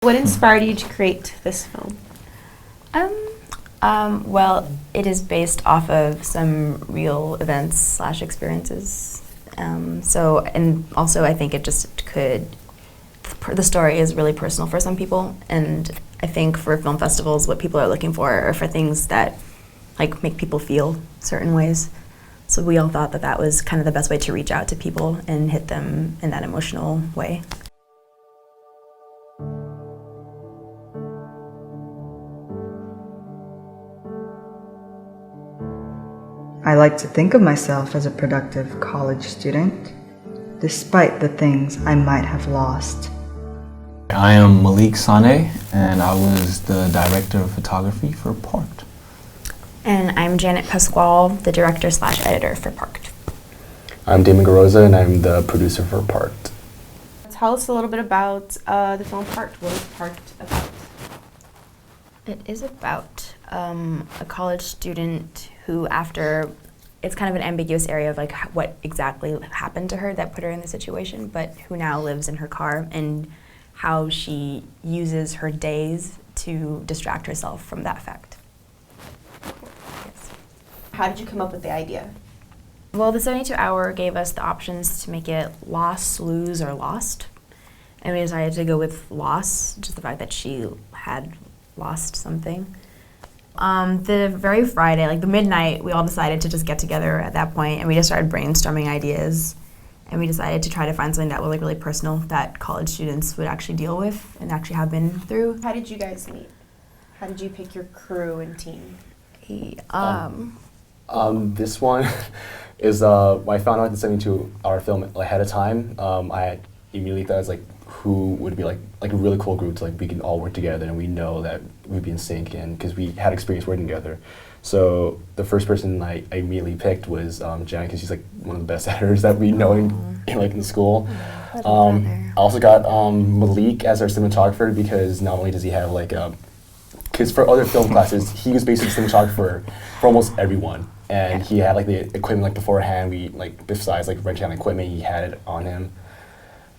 What inspired you to create this film? Well, it is based off of some real events / experiences. And also I think it just the story is really personal for some people, and I think for film festivals, what people are looking for are for things that like make people feel certain ways. So we all thought that that was kind of the best way to reach out to people and hit them in that emotional way. I like to think of myself as a productive college student, despite the things I might have lost. I am Malik Saneh, and I was the director of photography for Parked. And I'm Janet Pasquale, the director / editor for Parked. I'm Damon Garoza, and I'm the producer for Parked. Tell us a little bit about the film Parked. What is Parked about? It is about a college student who, it's kind of an ambiguous area of like what exactly happened to her that put her in the situation, but who now lives in her car, and how she uses her days to distract herself from that fact. Yes. How did you come up with the idea? Well, the 72 Hour gave us the options to make it loss, lose, or lost. And we decided to go with loss, just the fact that she had lost something. The very Friday, like the midnight, we all decided to just get together at that point, and we just started brainstorming ideas. And we decided to try to find something that was like really personal that college students would actually deal with and actually have been through. How did you guys meet? How did you pick your crew and team? This one is when I found out the 72-hour film ahead of time. I immediately thought it was like who would be like a really cool group to like we can all work together and we know that we'd be in sync, and because we had experience working together. So the first person I immediately picked was Janet, because she's like one of the best editors that we know in the school. I also got Malik as our cinematographer, because not only does he have like because for other film classes he was basically the cinematographer for almost everyone, and he had like the equipment like beforehand. We like besides like renting out equipment, he had it on him.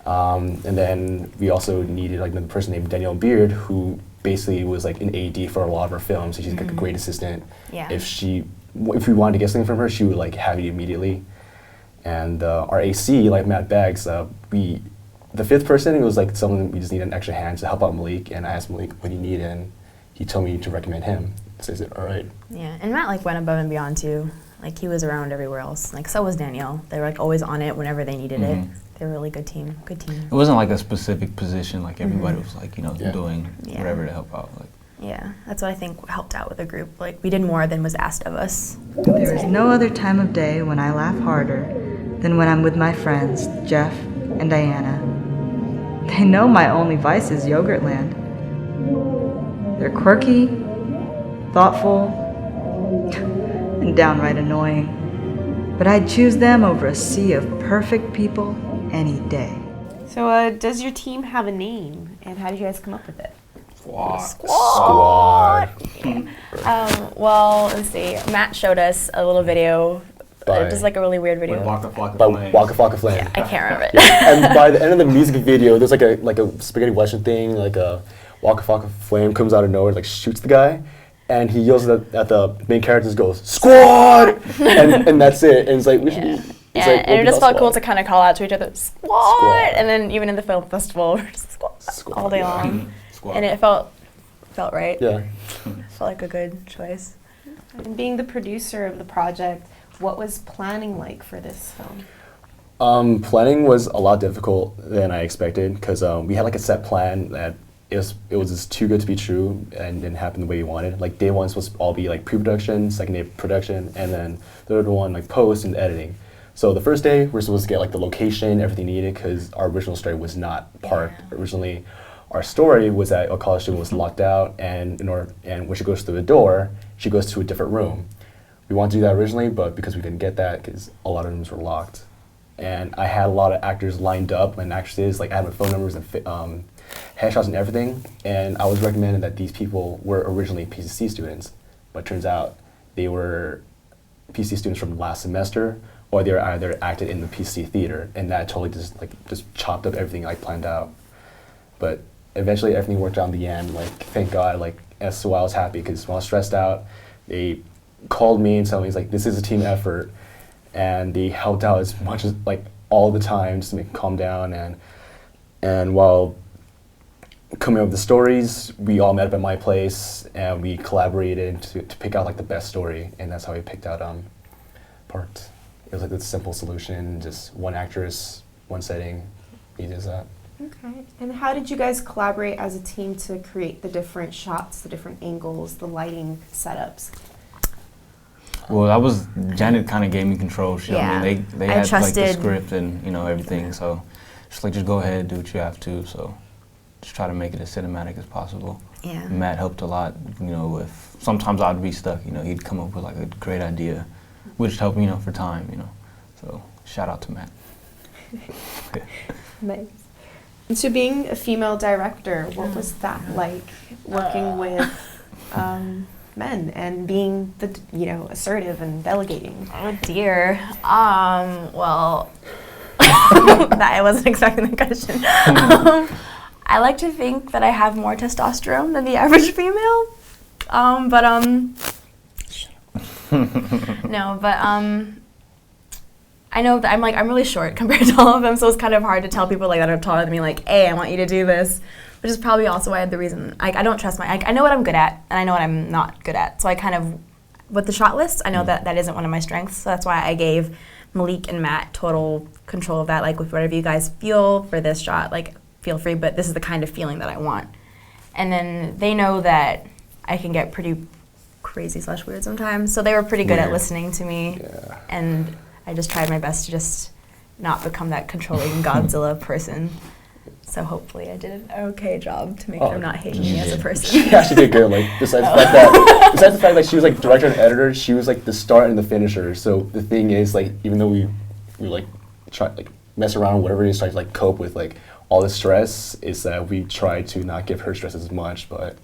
And then we also needed like another person named Danielle Beard, who basically was like an AD for a lot of our films. So she's like a great assistant. Yeah. If we wanted to get something from her, she would like have it immediately. And our AC, like Matt Baggs, the fifth person, it was like someone we just needed an extra hand to help out Malik. And I asked Malik what he needed, and he told me to recommend him. So I said, all right. Yeah, and Matt like went above and beyond too. Like he was around everywhere else. Like so was Danielle. They were like always on it whenever they needed it. They're a really good team. Good team. It wasn't like a specific position. Like everybody was like doing whatever to help out. Like. Yeah, that's what I think helped out with the group. Like we did more than was asked of us. There is no other time of day when I laugh harder than when I'm with my friends, Jeff and Diana. They know my only vice is Yogurtland. They're quirky, thoughtful, and downright annoying. But I'd choose them over a sea of perfect people any day. So does your team have a name, and how did you guys come up with it? Squad. Well, let's see. Matt showed us a little video, just like a really weird video. Waka Flocka By Flame. Waka Flocka Flame. Yeah, I can't remember it. And by the end of the music video, there's like a spaghetti western thing, like a Waka Flocka Flame comes out of nowhere, like shoots the guy, and he yells at the main characters, goes "Squad!" and that's it. And it's like we should. Yeah, like, and it just felt cool to kind of call out to each other, squad! And then even in the film festival, we're just squad all day long. Squad. And it felt right. Yeah. Felt like a good choice. And being the producer of the project, what was planning like for this film? Planning was a lot difficult than I expected, because we had like a set plan that it was just too good to be true and didn't happen the way we wanted. Like day one was supposed to all be like pre-production, second day production, and then the third one like post and editing. So the first day, we're supposed to get like the location, everything needed, because our original story was not Parked. Originally, our story was that a college student was locked out, and when she goes through the door, she goes to a different room. We wanted to do that originally, but because we didn't get that, because a lot of rooms were locked. And I had a lot of actors lined up and actresses, like I had my phone numbers and headshots and everything, and I was recommended that these people were originally PCC students, but it turns out they were PCC students from last semester, or they were either acted in the PCC theater, and that totally just chopped up everything I planned out. But eventually everything worked out in the end. Like, thank God. Like, as to why I was happy, because when I was stressed out, they called me and told me, like, this is a team effort, and they helped out as much as, like, all the time just to make me calm down. And while coming up with the stories, we all met up at my place and we collaborated to pick out like the best story, and that's how we picked out Part. It was like this simple solution, just one actress, one setting, easy as that. Okay. And how did you guys collaborate as a team to create the different shots, the different angles, the lighting setups? Well, that was Janet kind of gave me control. She, Yeah. I mean, they I had like the trusted- script and everything. So just go ahead, do what you have to. So just try to make it as cinematic as possible. Yeah. Matt helped a lot. With sometimes I'd be stuck. He'd come up with like a great idea, which helped for time. So shout out to Matt. Nice. And so being a female director, what was that like, working with men and being assertive and delegating? Oh dear. Well, I wasn't expecting the question. I like to think that I have more testosterone than the average female. No, but I know that I'm really short compared to all of them, so it's kind of hard to tell people like that are taller than me, like, hey, I want you to do this, which is probably also why the reason I don't trust I know what I'm good at, and I know what I'm not good at, so I kind of, with the shot list, I know that isn't one of my strengths, so that's why I gave Malik and Matt total control of that, like, with whatever you guys feel for this shot, like, feel free, but this is the kind of feeling that I want. And then they know that I can get pretty crazy / weird sometimes, so they were pretty good at listening to me, and I just tried my best to just not become that controlling Godzilla person. So hopefully I did an okay job to make them not hate me as a person. She actually did good. Like, besides the fact that she was like director and editor, she was like the start and the finisher. So the thing is, like, even though we like try like mess around with whatever it is, try to like cope with like all the stress, is that we try to not give her stress as much, but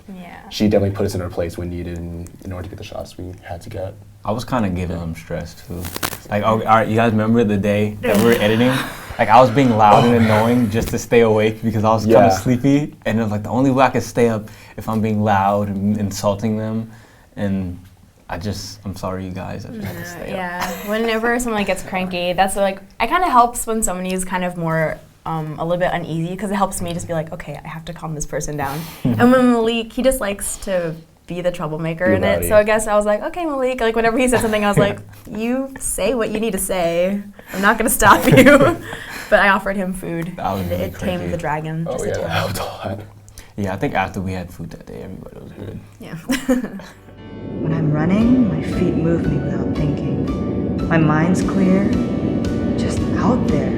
she definitely put us in our place when needed in order to get the shots we had to get. I was kind of giving them stress too. Like, all right, you guys remember the day that we were editing? Like, I was being loud and annoying just to stay awake because I was kind of sleepy. And it was like the only way I could stay up if I'm being loud and insulting them. And I'm sorry, you guys. I just had to stay up. Whenever someone gets cranky, that's like, it kind of helps when somebody is kind of more a little bit uneasy, because it helps me just be like, okay, I have to calm this person down. And when Malik, he just likes to be the troublemaker in it. So I guess I was like, okay, Malik, like whenever he said something, I was like, you say what you need to say. I'm not going to stop you. But I offered him food. And it tamed the dragon. Oh yeah, that helped a lot. Yeah, I think after we had food that day, everybody was good. Yeah. When I'm running, my feet move me without thinking. My mind's clear, just out there.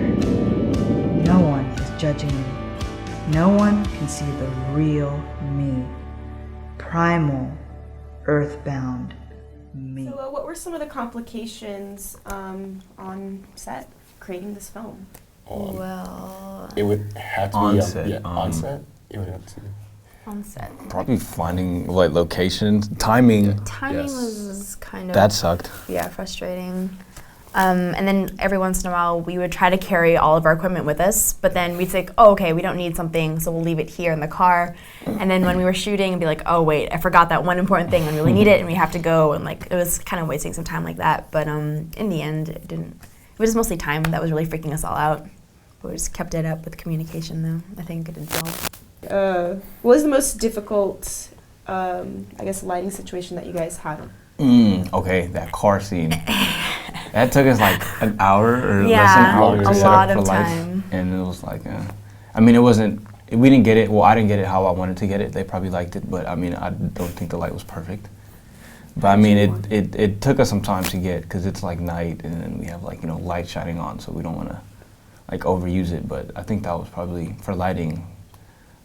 No one is judging me. No one can see the real me. Primal, earthbound me. So what were some of the complications on set creating this film? Well, It would have to On be set, on set. It would have to be. on set. Probably finding like locations, timing. Timing Yes. was kind of That sucked. frustrating. And then every once in a while, we would try to carry all of our equipment with us, but then we'd think, oh, okay, we don't need something, so we'll leave it here in the car. And then when we were shooting, it'd be like, oh, wait, I forgot that one important thing, and we really need it, and we have to go, and like, it was kind of wasting some time like that. But in the end, it was just mostly time that was really freaking us all out. We just kept it up with communication, though. I think it did well. What was the most difficult, I guess, lighting situation that you guys had? Okay, that car scene. That took us like an hour or less than an hour to a set lot up for of lights. time. And it was like, I mean, we didn't get it, well, I didn't get it how I wanted to get it. They probably liked it, but I mean, I don't think the light was perfect. But I mean, it took us some time to get, because it's like night and then we have like, light shining on, so we don't want to like overuse it. But I think that was probably, for lighting,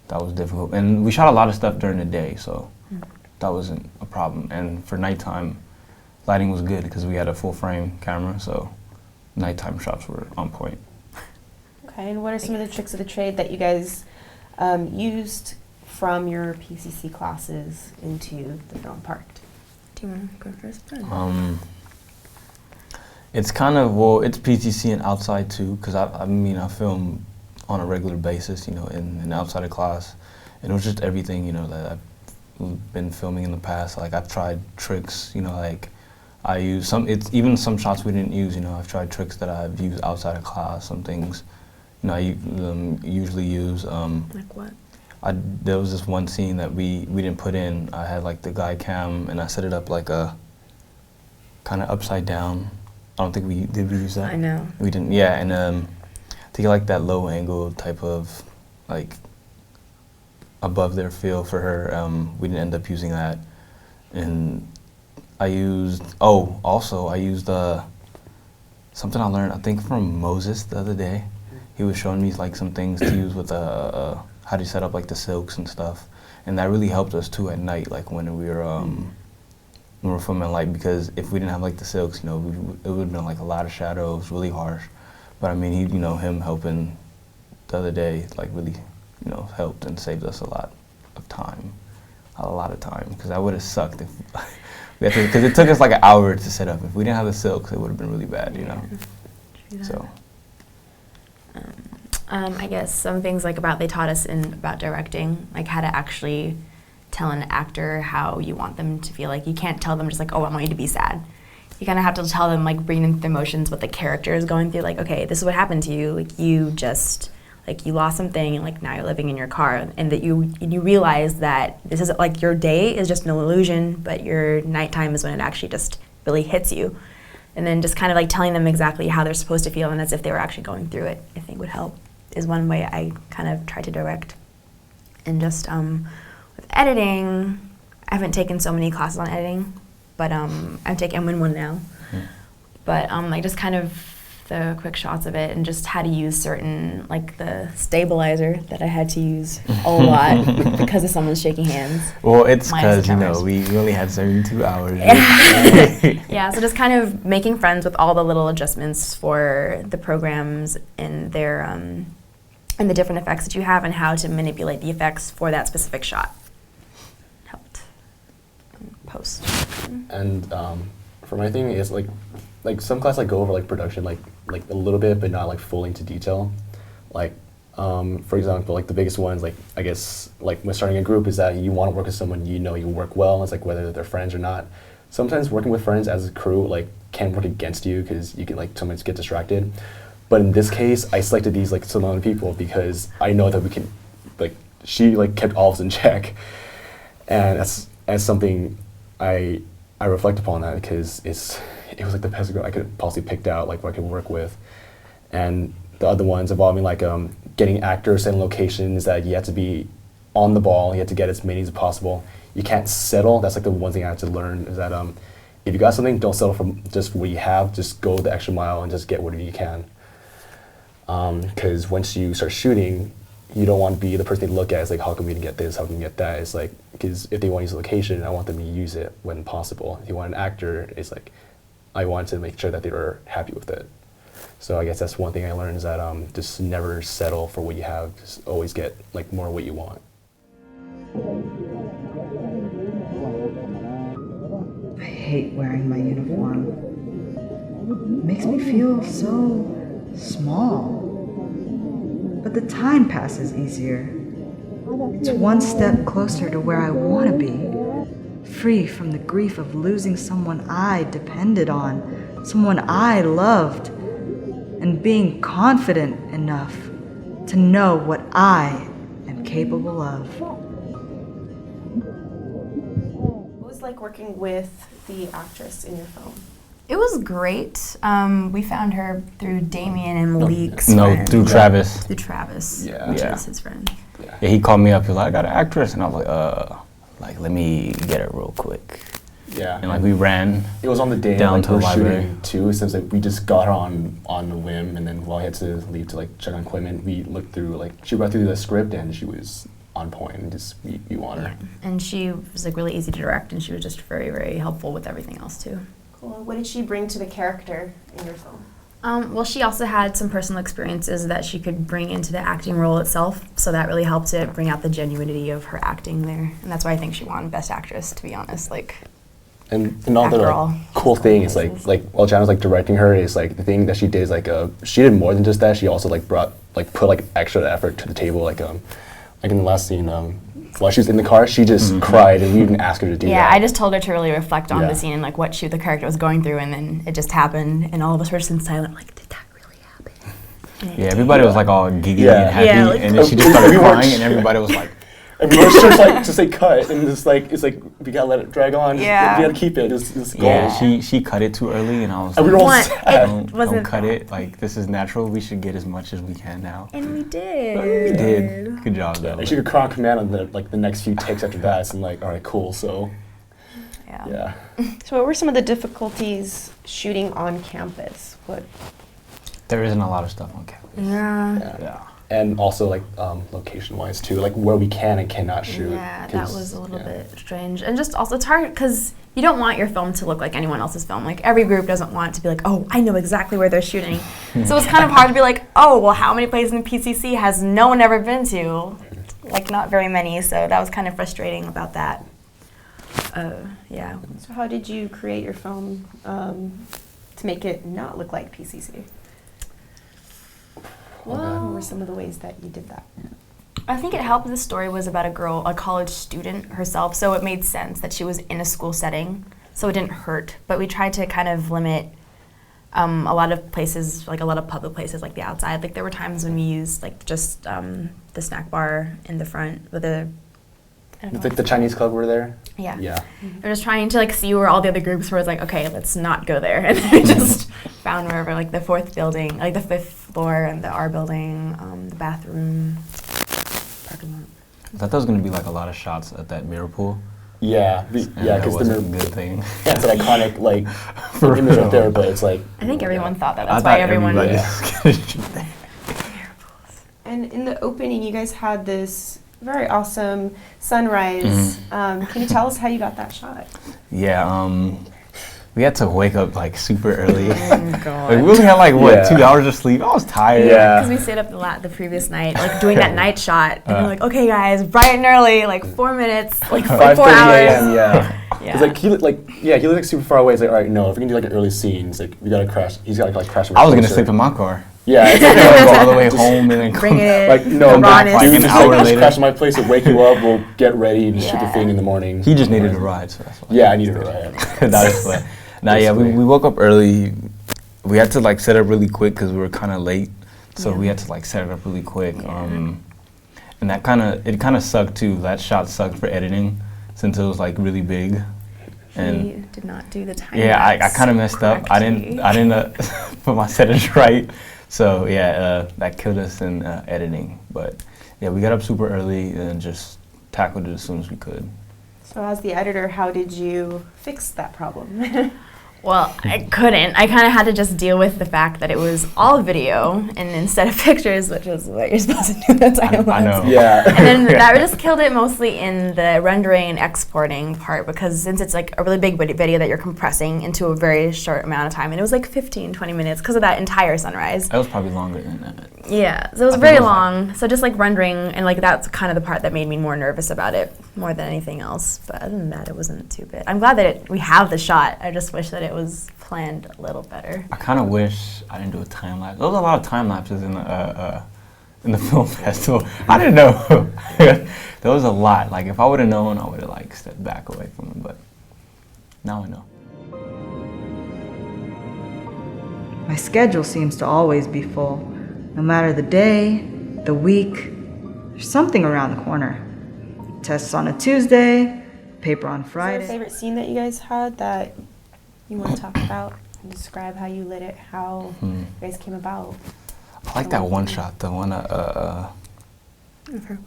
that was difficult. And we shot a lot of stuff during the day, so that wasn't a problem. And for nighttime, lighting was good because we had a full frame camera, so nighttime shots were on point. Okay, and what are some of the tricks of the trade that you guys used from your PCC classes into the film part? Do you want to go first, Ben? It's kind of, well, it's PTC and outside too, because I mean, I film on a regular basis, in outside of class. And it was just everything, you know, that I've been filming in the past. Like I've tried tricks, you know, like I use it's even some shots we didn't use, you know, I've tried tricks that I've used outside of class, some things, you know, I usually use. Like what? There was this one scene that we didn't put in. I had like the guy cam and I set it up like a kind of upside down. I don't think did we use that? I know. We didn't, yeah, and to get like that low angle type of like above their feel for her, we didn't end up using that. And I used, also I used something I learned, I think from Moses the other day. He was showing me like some things to use with how to set up like the silks and stuff. And that really helped us too at night, like when we were filming light, because if we didn't have like the silks, you know, it would have been like a lot of shadows, really harsh. But I mean, you know, him helping the other day, like really, you know, helped and saved us a lot of time, because that would have sucked if, because it took us like an hour to set up. If we didn't have the silks, it would have been really bad, you know. So. I guess some things like they taught us about directing, like how to actually tell an actor how you want them to feel. Like you can't tell them just like, oh, I want you to be sad. You kind of have to tell them, like, bring in the emotions, what the character is going through. Like, okay, this is what happened to you. Like, you just, like, you lost something, and, like, now you're living in your car. And that you realize that this is, like, your day is just an illusion, but your nighttime is when it actually just really hits you. And then just kind of, like, telling them exactly how they're supposed to feel and as if they were actually going through it, I think would help, is one way I kind of try to direct. And just with editing, I haven't taken so many classes on editing. But I'm in one now. Mm. But like just kind of the quick shots of it and just how to use certain, like the stabilizer that I had to use a lot because of someone's shaking hands. Well, it's because, you know, we only had 72 hours. Yeah, so just kind of making friends with all the little adjustments for the programs and their and the different effects that you have and how to manipulate the effects for that specific shot. Post. And for my thing is like some class like go over like production like a little bit, but not like fully into detail. Like for example, like the biggest ones, like I guess like when starting a group is that you want to work with someone you know you work well. It's like whether they're friends or not. Sometimes working with friends as a crew like can work against you because you can like sometimes get distracted. But in this case, I selected these like some people because I know that we can like she like kept all of us in check, and that's something. I reflect upon that because it was like the best girl I could possibly picked out, like what I could work with, and the other ones involving like getting actors and locations that you have to be on the ball. You have to get as many as possible. You can't settle. That's like the one thing I had to learn is that if you got something, don't settle for just what you have. Just go the extra mile and just get whatever you can. Because once you start shooting, you don't want to be the person they look at. It's like, how can we get this? How can we get that? It's like, because if they want to use a location, I want them to use it when possible. If you want an actor, it's like, I want to make sure that they are happy with it. So I guess that's one thing I learned is that just never settle for what you have. Just always get like more what you want. I hate wearing my uniform. It makes me feel so small. But the time passes easier. It's one step closer to where I want to be, free from the grief of losing someone I depended on, someone I loved, and being confident enough to know what I am capable of. What was it like working with the actress in your film? It was great. We found her through Damien and Malik's No, friend. through Travis. Through Travis, Yeah. which Yeah. is his friend. Yeah, he called me up. He was like, I got an actress. And I was like, let me get her real quick. Yeah. And like we ran. It was on the day down like, to the we're library shooting too, since like, we just got her on a whim, and then while I had to leave to like check on equipment, we looked through like she read through the script and she was on point and just we want her. Yeah. And she was like really easy to direct, and she was just very, very helpful with everything else too. Cool. What did she bring to the character in your film? Well, she also had some personal experiences that she could bring into the acting role itself, so that really helped to bring out the genuinity of her acting there, and that's why I think she won Best Actress. To be honest, like. And another After all, like, cool thing is like while Jan was like directing her is like the thing that she did is like she did more than just that. She also like put like extra effort to the table. Like in the last scene, while she was in the car, she just cried, and we didn't ask her to do that. Yeah, I just told her to really reflect on Yeah. the scene and like what the character was going through, and then it just happened, and all of us were just in silent, like, did that really happen? And it Yeah, did. everybody was like all giggly Yeah. and happy, Yeah, like- and then she just started We weren't crying, and everybody was like, And we were just like cut, and it's like we gotta let it drag on. Yeah. We gotta keep it. It's gold. yeah, she cut it too early, and I was And we like, were all What? sad. It don't wasn't cut that. it. Like, this is natural. We should get as much as we can now. And we did. We did. Good job, though. Like she could cry on command on the next few takes after that. So I'm like, all right, cool. So Yeah. yeah. So what were some of the difficulties shooting on campus? What? There isn't a lot of stuff on campus. Yeah. Yeah. Yeah. And also like location-wise too, like where we can and cannot shoot. Yeah, that 'cause, was a little yeah. bit strange. And just also, it's hard because you don't want your film to look like anyone else's film. Like, every group doesn't want to be like, oh, I know exactly where they're shooting. So it's kind of hard to be like, oh, well, how many places in PCC has no one ever been to? Like, not very many. So that was kind of frustrating about that. Yeah. So how did you create your film to make it not look like PCC? What were some of the ways that you did that? I think it helped the story was about a girl, a college student herself, so it made sense that she was in a school setting, so it didn't hurt. But we tried to kind of limit a lot of places, like a lot of public places, like the outside. Like, there were times when we used like just the snack bar in the front with a. I don't know It's like the Chinese club were there. Yeah. Yeah. We're just trying to like see where all the other groups were. It's like, okay, let's not go there, and then we just found wherever, like the fourth building, like the fifth floor, and the R building, the bathroom, parking lot. I thought there was going to be like a lot of shots at that mirror pool. Yeah. And Yeah. that Because wasn't a good thing. yeah, it's an iconic like For image real. up there, but it's like. I think everyone yeah. thought that. I That's thought why everyone. everybody Yeah. was gonna shoot that. And in the opening, you guys had this very awesome sunrise. Can you tell us how you got that shot? Yeah, we had to wake up like super early. God. Like, we only had like what, Yeah. 2 hours of sleep. I was tired. Yeah. Because we stayed up the previous night, like doing that night shot, and we're like, okay, guys, bright and early, like 4 minutes, like 4 5:30 hours. a.m. Yeah. Yeah. It's like he lives like super far away. It's like, all right, no, if we can do like an early scene, it's like we gotta crash. He's gotta like crash. I was gonna sleep in my car. Yeah. It's like, Go no, all the way home and then Bring come. it. like no, the back, rawness. like, dude, an just hour like, later. crash at my place and wake you up. We'll get ready and shoot the Yeah. thing in the morning. He just needed a ride, so that's why. Yeah, I needed a ride. That is what. Nah, yeah, we Basically. woke up early. We had to like set up really quick because we were kind of late, so we had to like set it up really quick. And that kind of sucked too. That shot sucked for editing since it was like really big. And We did not do the time. yeah, I lapse kind of messed up. I didn't put my settings right. So yeah, that killed us in editing. But yeah, we got up super early and just tackled it as soon as we could. So as the editor, how did you fix that problem? Well, I couldn't. I kind of had to just deal with the fact that it was all video and instead of pictures, which is what you're supposed to do in the time I know. lapse. Yeah. And then that just killed it mostly in the rendering and exporting part, because since it's like a really big video that you're compressing into a very short amount of time, and it was like 15, 20 minutes because of that entire sunrise. That was probably longer than that. Yeah, so it was I think very it was long. So just like rendering, and like that's kind of the part that made me more nervous about it more than anything else. But other than that, it wasn't too bad. I'm glad that we have the shot. I just wish that it was planned a little better. I kind of wish I didn't do a time lapse. There was a lot of time lapses in the film festival. I didn't know. There was a lot. Like if I would have known, I would have like stepped back away from it. But now I know. My schedule seems to always be full. No matter the day, the week, there's something around the corner. Tests on a Tuesday, paper on Is there Friday. a favorite scene that you guys had that you want to talk about and describe how you lit it, how you guys came about? I like that one shot. The one. The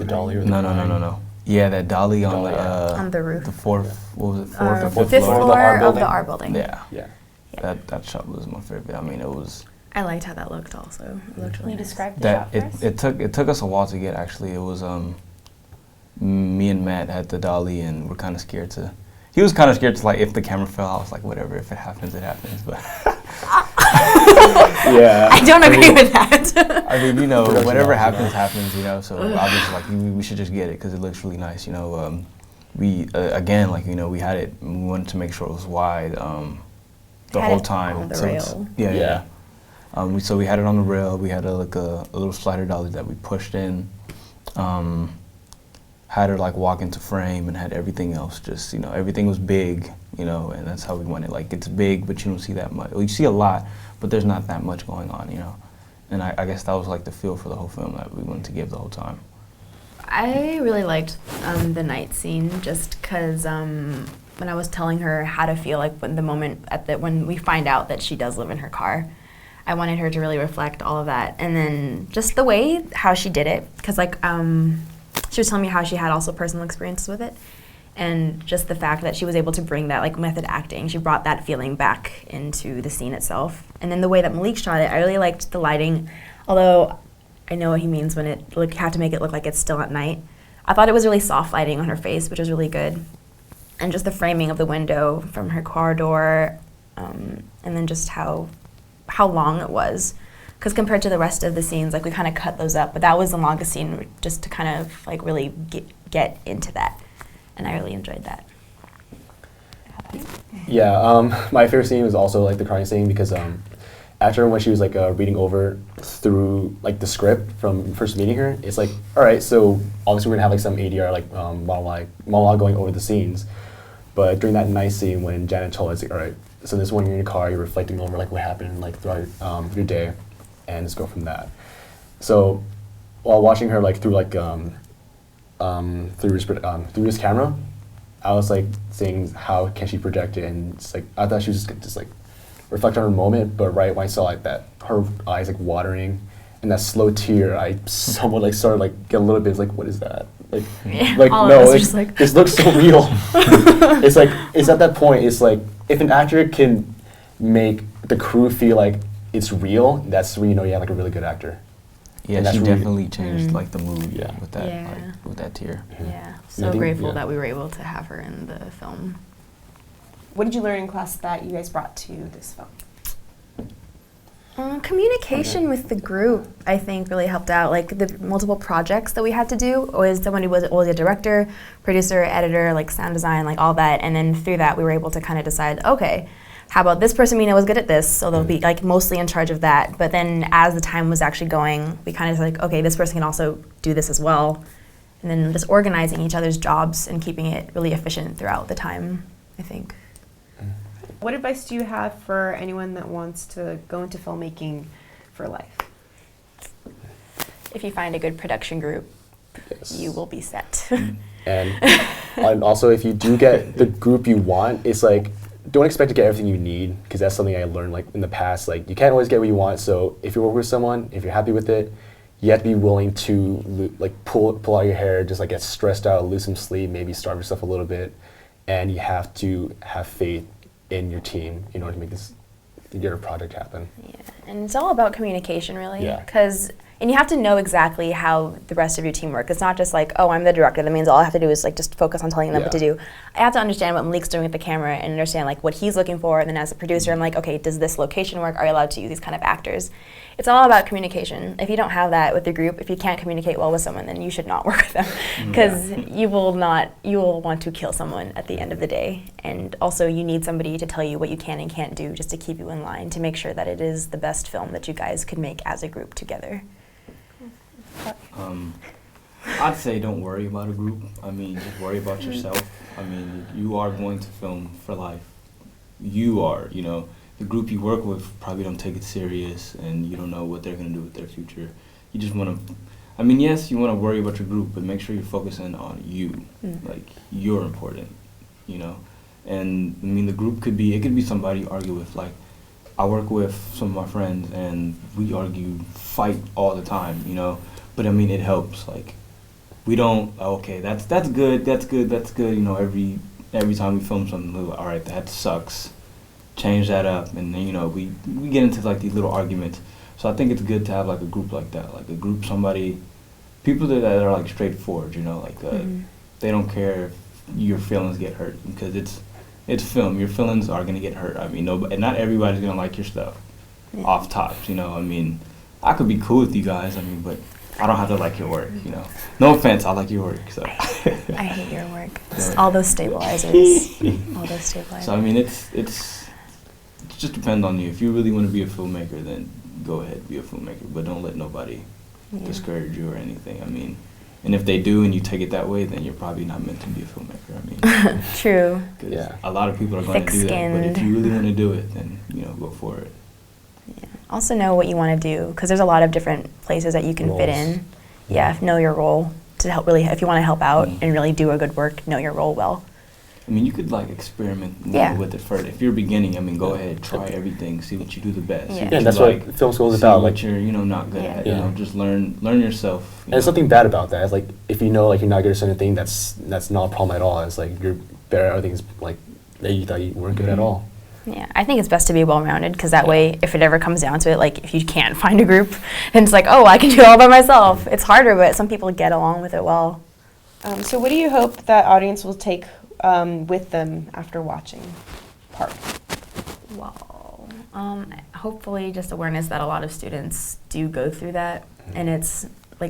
dolly or the No. Yeah, that dolly on Dolly, the yeah. On the roof. The fourth. What was it? Fourth or The fifth fifth floor. floor of building. the R building. Yeah. Yeah. Yeah. That shot was my favorite. I mean, it was. I liked how that looked also. It looked Can really you nice. describe the That shot for us? it took us a while to get. Actually, it was me and Matt had the dolly, and we're kind of scared to. He was kind of scared to like if the camera fell. I was like, whatever, if it happens, it happens. But Yeah. I don't agree with that. I mean, you know, Production whatever values, happens, you know. So obviously, like we should just get it because it looks really nice, you know. We again, like you know, we had it. We wanted to make sure it was wide the Had whole it time. on the so it's- rail. Yeah. So we had it on the rail. We had a little slider dolly that we pushed in. had her like walk into frame and had everything else just, you know, everything was big, you know, and that's how we want it. Like, it's big, but you don't see that much. Well, you see a lot, but there's not that much going on, you know. And I guess that was like the feel for the whole film that we wanted to give the whole time. I really liked the night scene just because when I was telling her how to feel like when the moment when we find out that she does live in her car, I wanted her to really reflect all of that. And then just the way how she did it, because like she was telling me how she had also personal experiences with it. And just the fact that she was able to bring that like method acting, she brought that feeling back into the scene itself. And then the way that Malik shot it, I really liked the lighting, although I know what he means when it have to make it look like it's still at night. I thought it was really soft lighting on her face, which was really good. And just the framing of the window from her car door, and then just how long it was. Because compared to the rest of the scenes, like we kind of cut those up, but that was the longest scene just to kind of like really get into that. And I really enjoyed that. Yeah, my favorite scene was also like the crying scene because after when she was like reading over through like the script from first meeting her, it's like, all right, so obviously we're gonna have like some ADR like monologue going over the scenes, but during that night scene when Janet told us, like, all right, so this one you're in your car, you're reflecting over like what happened like throughout your day, and just go from that. So while watching her like through like through this camera, I was like saying how can she project it, and it's like I thought she was just like reflect on her moment, but right when I saw like that her eyes like watering and that slow tear, I somewhat like started like get a little bit like what is that like like no like, this looks so real. It's like it's at that point it's like if an actor can make the crew feel like it's real, that's when you know you have like a really good actor. Yeah, she really definitely changed like the mood with that like, with that tear. Yeah, so grateful that we were able to have her in the film. What did you learn in class that you guys brought to this film? Communication with the group, I think, really helped out. Like the multiple projects that we had to do, was someone who was always a director, producer, editor, like sound design, like all that. And then through that, we were able to kind of decide, okay, how about this person we know is good at this, so they'll be like mostly in charge of that. But then as the time was actually going, we kind of like, okay, this person can also do this as well. And then just organizing each other's jobs and keeping it really efficient throughout the time, I think. What advice do you have for anyone that wants to go into filmmaking for life? If you find a good production group, you will be set. And also, if you do get the group you want, it's like, don't expect to get everything you need, because that's something I learned like in the past. Like, you can't always get what you want, so if you work with someone, if you're happy with it, you have to be willing to like pull out your hair, just like get stressed out, lose some sleep, maybe starve yourself a little bit, and you have to have faith in your team in order to make your project happen. Yeah, and it's all about communication, really. Yeah. And you have to know exactly how the rest of your team work. It's not just like, oh, I'm the director. That means all I have to do is like just focus on telling them what to do. I have to understand what Malik's doing with the camera and understand like what he's looking for. And then as a producer, I'm like, okay, does this location work? Are you allowed to use these kind of actors? It's all about communication. If you don't have that with the group, if you can't communicate well with someone, then you should not work with them, because you will want to kill someone at the end of the day. And also, you need somebody to tell you what you can and can't do, just to keep you in line, to make sure that it is the best film that you guys could make as a group together. I'd say don't worry about a group. I mean, just worry about yourself. I mean, you are going to film for life. You are, you know. The group you work with probably don't take it serious, and you don't know what they're going to do with their future. You just want to, I mean, yes, you want to worry about your group, but make sure you're focusing on you. Like, you're important, you know. And, I mean, the group could be somebody you argue with. Like, I work with some of my friends, and we fight all the time, you know. But, I mean, it helps. Like, we don't, okay, that's good, you know, every time we film something, we're like, all right, that sucks. Change that up, and then, you know, we get into like these little arguments. So I think it's good to have like a group like that, like a group, people that are like straightforward, you know, like they don't care if your feelings get hurt, because it's film. Your feelings are gonna get hurt. I mean, not everybody's gonna like your stuff off tops, you know. I mean, I could be cool with you guys, I mean, but I don't have to like your work, you know. No offense, I like your work, so. I hate your work. All those stabilizers. So I mean, it just depends on you. If you really want to be a filmmaker, then go ahead, be a filmmaker. But don't let nobody discourage you or anything. I mean, And if they do and you take it that way, then you're probably not meant to be a filmmaker. I mean, True. 'cause Yeah. a lot of people are going to do that. But if Thick-skinned. you really want to do it, then, go for it. Also know what you want to do, because there's a lot of different places that you can fit Roles. in. Yeah, know your role to help really, if you want to help out and really do a good work, know your role well. I mean, you could experiment Yeah. with it first. If you're beginning, I mean, go ahead, try everything, see what you do the best. Yeah. see Yeah, you and that's like, what film school is see about. what Like, you're, not good Yeah. at. Yeah. Just learn yourself. and there's something bad about that. It's like if you know you're not good at certain thing, that's not a problem at all. It's like you're better at other things that you thought you weren't good at all. Yeah, I think it's best to be well-rounded, because that way, if it ever comes down to it, if you can't find a group, then it's like, oh, I can do it all by myself. It's harder, but some people get along with it well. So what do you hope that audience will take with them after watching Park? Well, hopefully just awareness that a lot of students do go through that, and it's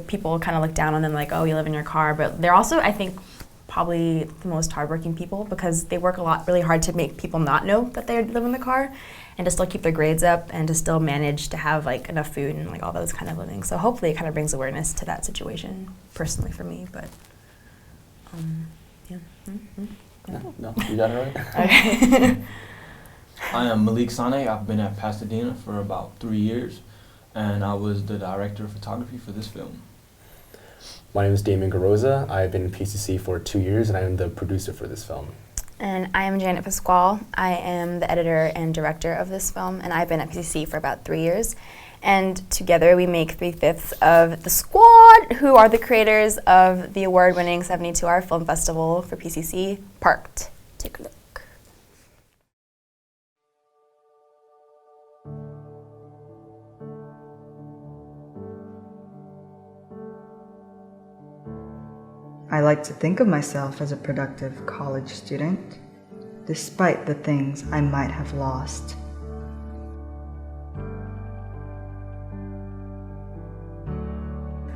people kind of look down on them like, oh, you live in your car, but they're also, I think, probably the most hardworking people, because they work really hard to make people not know that they live in the car, and to still keep their grades up, and to still manage to have enough food and all those kind of living. So hopefully it kind of brings awareness to that situation, personally for me, but yeah. No, you got it right. Okay. I am Malik Sane. I've been at Pasadena for about 3 years, and I was the director of photography for this film. My name is Damon Garoza. I've been in PCC for 2 years, and I am the producer for this film. And I am Janet Pasquale. I am the editor and director of this film, and I've been at PCC for about 3 years. And together we make 3/5 of the squad, who are the creators of the award-winning 72-hour film festival for PCC, Parked. Take a look. I like to think of myself as a productive college student, despite the things I might have lost.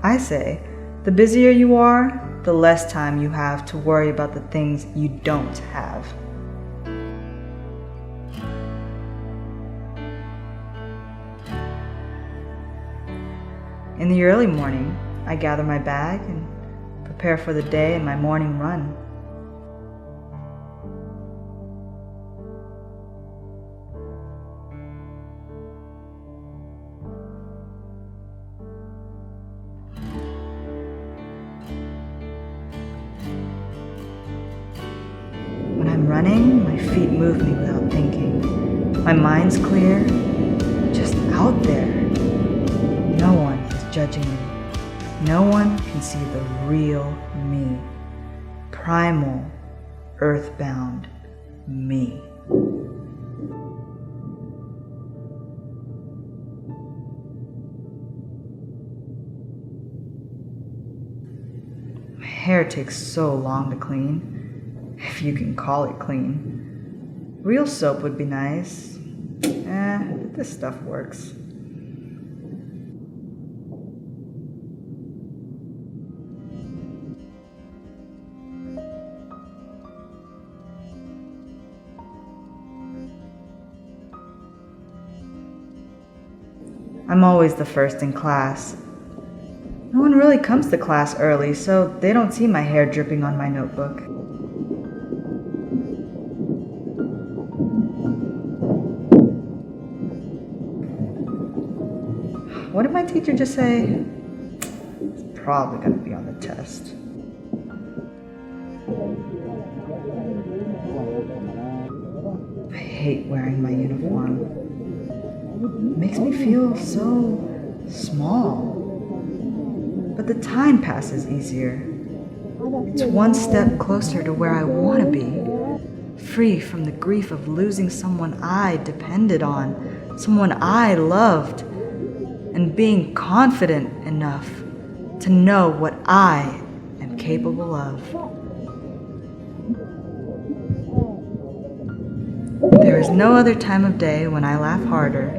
I say, the busier you are, the less time you have to worry about the things you don't have. In the early morning, I gather my bag and prepare for the day and my morning run. When I'm running, my feet move me without thinking. My mind's clear, just out there. No one is judging me. No one can see the real me. Primal, earthbound me. My hair takes so long to clean, if you can call it clean. Real soap would be nice. This stuff works. I'm always the first in class. No one really comes to class early, so they don't see my hair dripping on my notebook. What did my teacher just say? It's probably going to be on the test. I hate wearing my uniform. It makes me feel so small. But the time passes easier. It's one step closer to where I want to be. Free from the grief of losing someone I depended on, someone I loved, and being confident enough to know what I am capable of. There is no other time of day when I laugh harder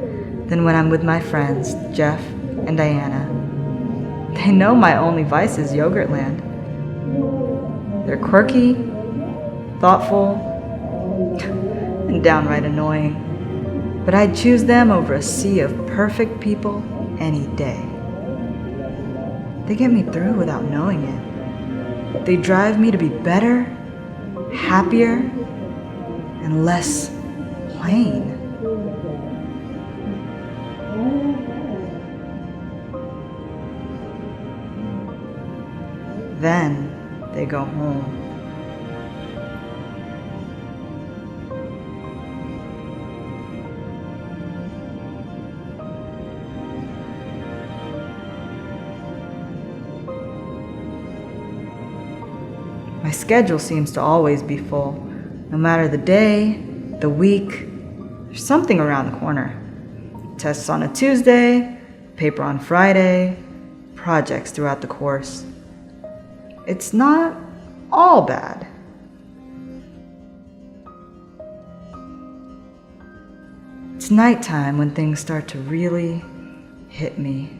than when I'm with my friends, Jeff and Diana. They know my only vice is Yogurtland. They're quirky, thoughtful, and downright annoying. But I'd choose them over a sea of perfect people any day. They get me through without knowing it. They drive me to be better, happier, and less plain. Then they go home. My schedule seems to always be full. No matter the day, the week, there's something around the corner. Tests on a Tuesday, paper on Friday, projects throughout the course. It's not all bad. It's nighttime when things start to really hit me.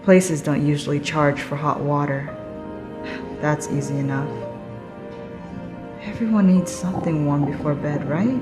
Places don't usually charge for hot water. That's easy enough. Everyone needs something warm before bed, right?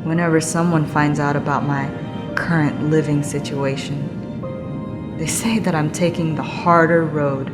Whenever someone finds out about my current living situation, they say that I'm taking the harder road.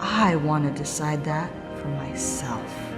I want to decide that for myself.